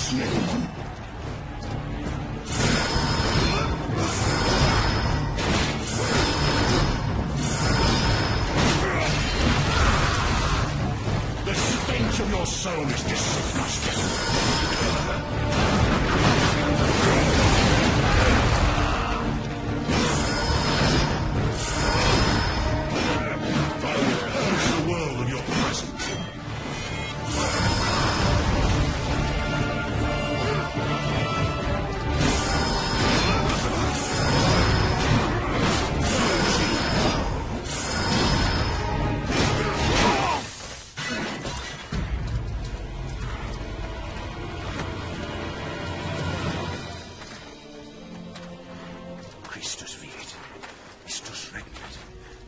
slain. The stench of your soul is disgusting.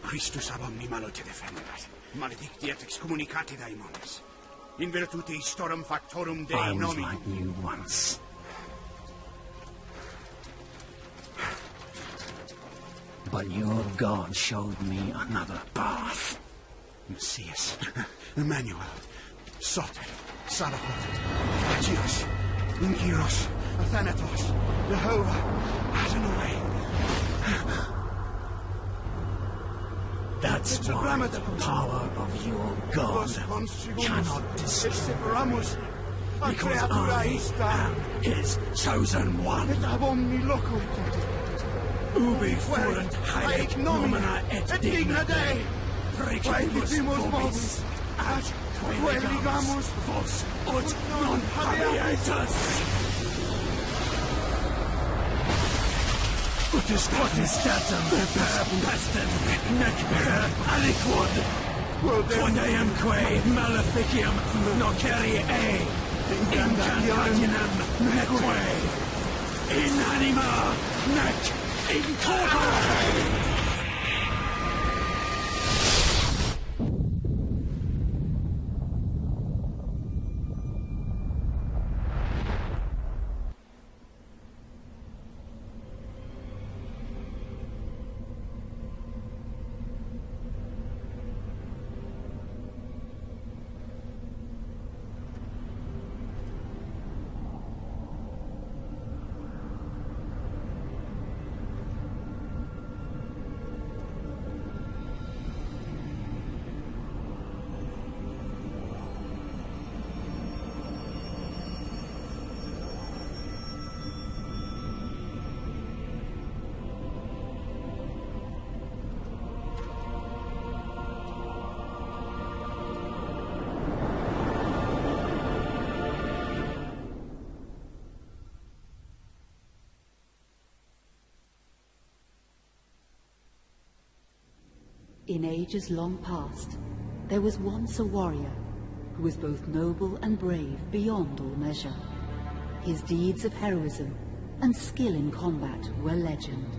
Christus ab omni malo te defendat. Maledictiat excommunicati daimones. In virtute istorum factorum Dei I was nomi. like you once. But your God showed me another path. Messias, Emmanuel, Soter, Salapot, Agios, Inkyros, Athanatos, Jehovah, Adonai. That's why the power of your God cannot destroy. Because I am his chosen one. Ubi fuerunt haec nomina et digna Dei. Precibus vobis ad queligamus vos ut non habietus. Ut est statum per pestem nec per aliquod. Quondamque maleficium nocere incantationem neque in anima nec in corpore. In ages long past, there was once a warrior who was both noble and brave beyond all measure. His deeds of heroism and skill in combat were legend.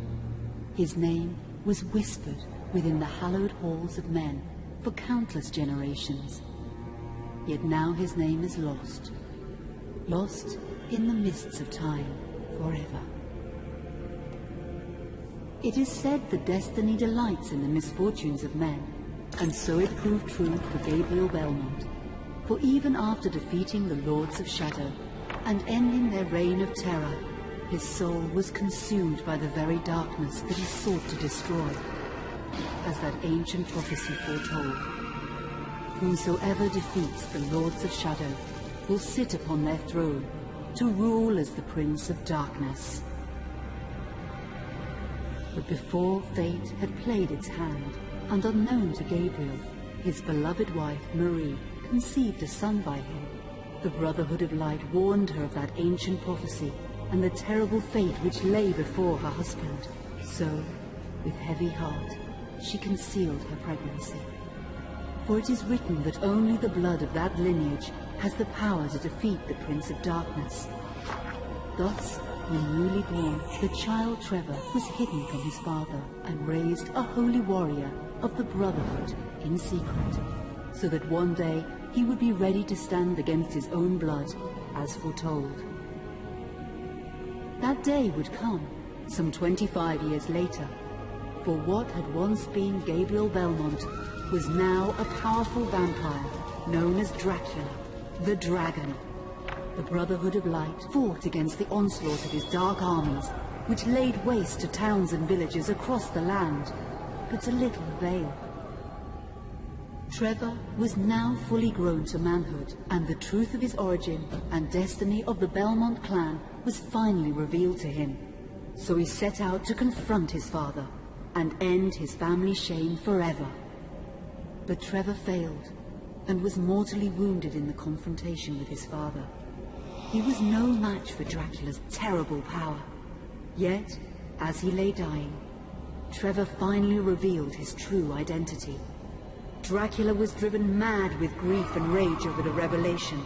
His name was whispered within the hallowed halls of men for countless generations. Yet now his name is lost. Lost in the mists of time forever. It is said that destiny delights in the misfortunes of men, and so it proved true for Gabriel Belmont. For even after defeating the Lords of Shadow and ending their reign of terror, his soul was consumed by the very darkness that he sought to destroy, as that ancient prophecy foretold. Whosoever defeats the Lords of Shadow will sit upon their throne to rule as the Prince of Darkness. But before fate had played its hand, and unknown to Gabriel, his beloved wife, Marie, conceived a son by him. The Brotherhood of Light warned her of that ancient prophecy and the terrible fate which lay before her husband. So, with heavy heart, she concealed her pregnancy. For it is written that only the blood of that lineage has the power to defeat the Prince of Darkness. Thus, when newly born, the child Trevor was hidden from his father and raised a holy warrior of the Brotherhood in secret, so that one day he would be ready to stand against his own blood, as foretold. That day would come, some 25 years later, for what had once been Gabriel Belmont was now a powerful vampire known as Dracula, the Dragon. The Brotherhood of Light fought against the onslaught of his dark armies, which laid waste to towns and villages across the land, but to little avail. Trevor was now fully grown to manhood, and the truth of his origin and destiny of the Belmont clan was finally revealed to him. So he set out to confront his father and end his family's shame forever. But Trevor failed and was mortally wounded in the confrontation with his father. He was no match for Dracula's terrible power. Yet, as he lay dying, Trevor finally revealed his true identity. Dracula was driven mad with grief and rage over the revelation.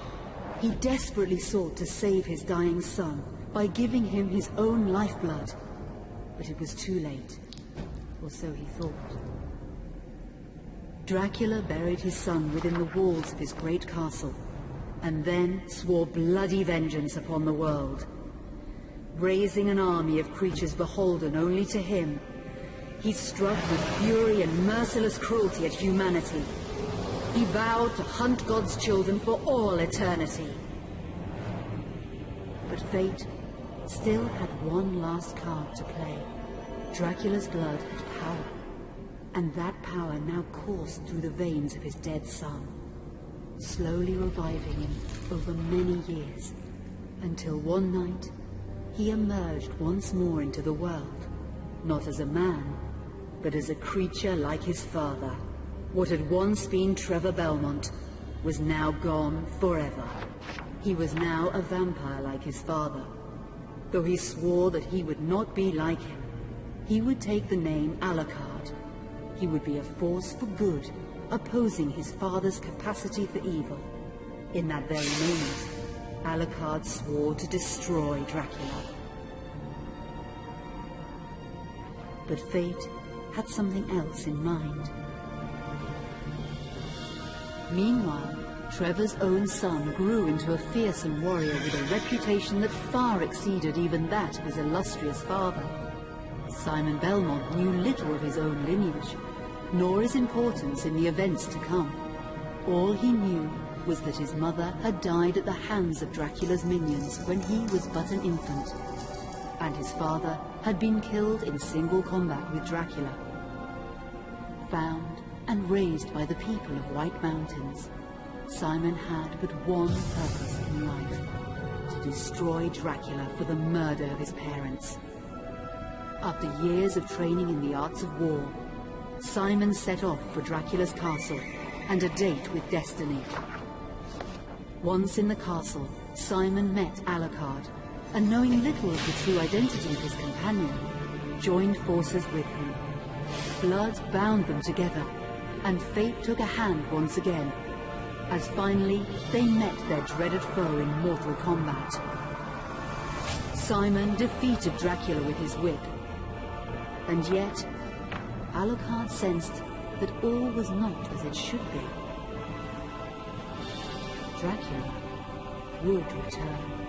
He desperately sought to save his dying son by giving him his own lifeblood. But it was too late, or so he thought. Dracula buried his son within the walls of his great castle, and then swore bloody vengeance upon the world. Raising an army of creatures beholden only to him, he struck with fury and merciless cruelty at humanity. He vowed to hunt God's children for all eternity. But fate still had one last card to play. Dracula's blood had power, and that power now coursed through the veins of his dead son, slowly reviving him over many years, until one night he emerged once more into the world, not as a man, but as a creature like his father. What had once been Trevor Belmont was now gone forever. He was now a vampire like his father. Though he swore that he would not be like him, he would take the name Alucard. He would be a force for good, opposing his father's capacity for evil. In that very moment, Alucard swore to destroy Dracula. But fate had something else in mind. Meanwhile, Trevor's own son grew into a fearsome warrior with a reputation that far exceeded even that of his illustrious father. Simon Belmont knew little of his own lineage, nor his importance in the events to come. All he knew was that his mother had died at the hands of Dracula's minions when he was but an infant, and his father had been killed in single combat with Dracula. Found and raised by the people of White Mountains, Simon had but one purpose in life: to destroy Dracula for the murder of his parents. After years of training in the arts of war, Simon set off for Dracula's castle and a date with destiny. Once in the castle, Simon met Alucard, and knowing little of the true identity of his companion, joined forces with him. Blood bound them together, and fate took a hand once again, as finally they met their dreaded foe in mortal combat. Simon defeated Dracula with his whip, and yet Alucard sensed that all was not as it should be. Dracula would return.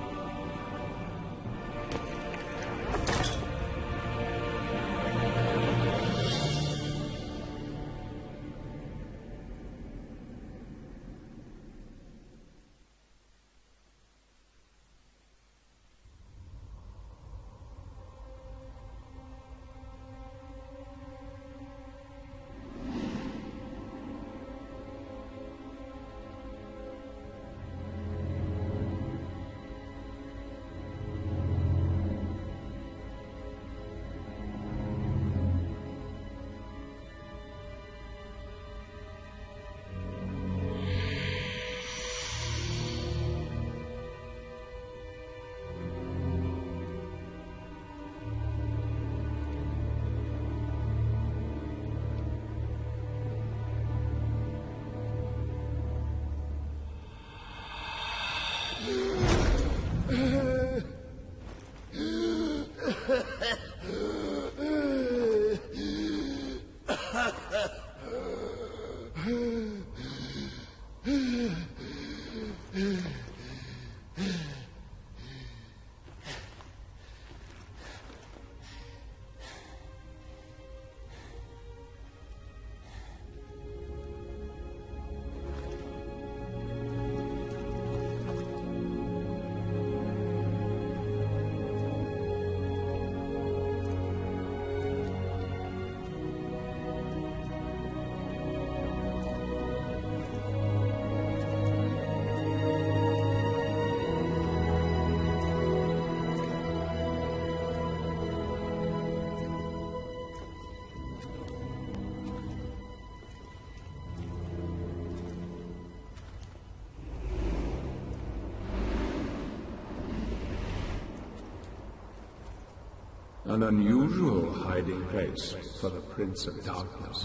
An unusual hiding place for the Prince of Darkness.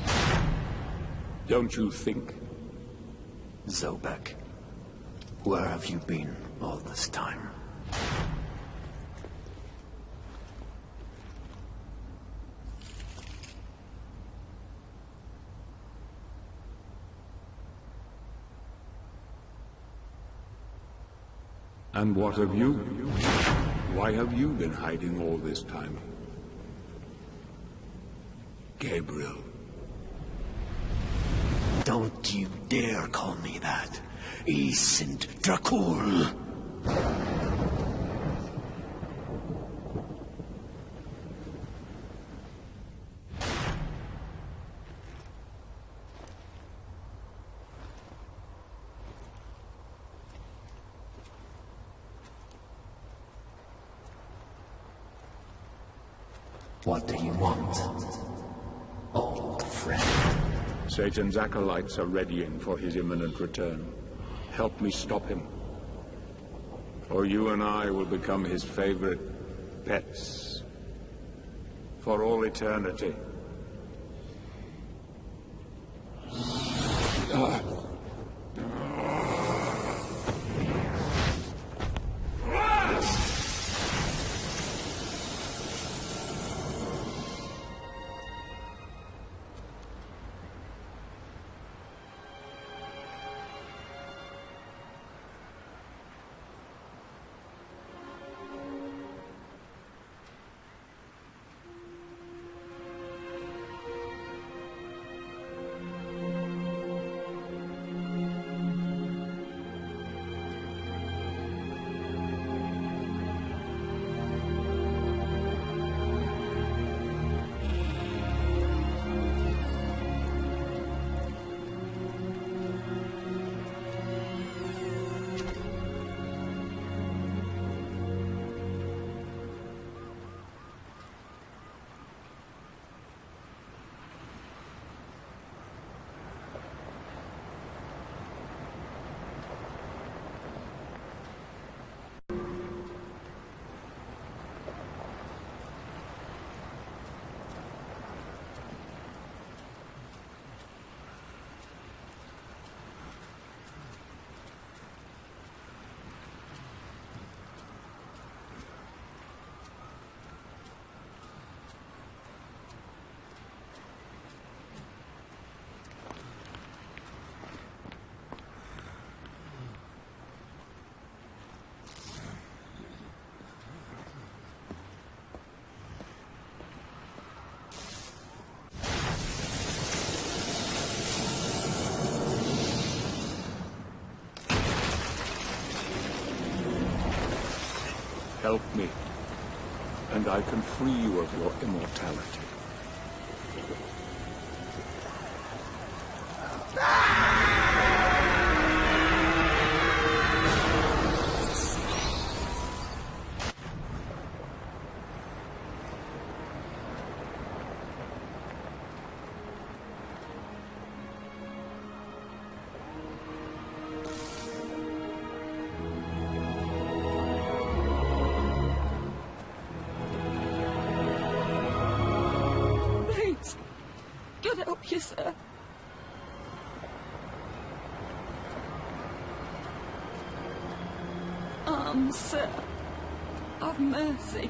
Don't you think? Zobek, where have you been all this time? And what of you? Why have you been hiding all this time? Gabriel. Don't you dare call me that. Isint Dracul. What do you want, old friend? Satan's acolytes are readying for his imminent return. Help me stop him. Or you and I will become his favorite pets. For all eternity. Help me, and I can free you of your immortality. God help you, sir. Sir, have mercy.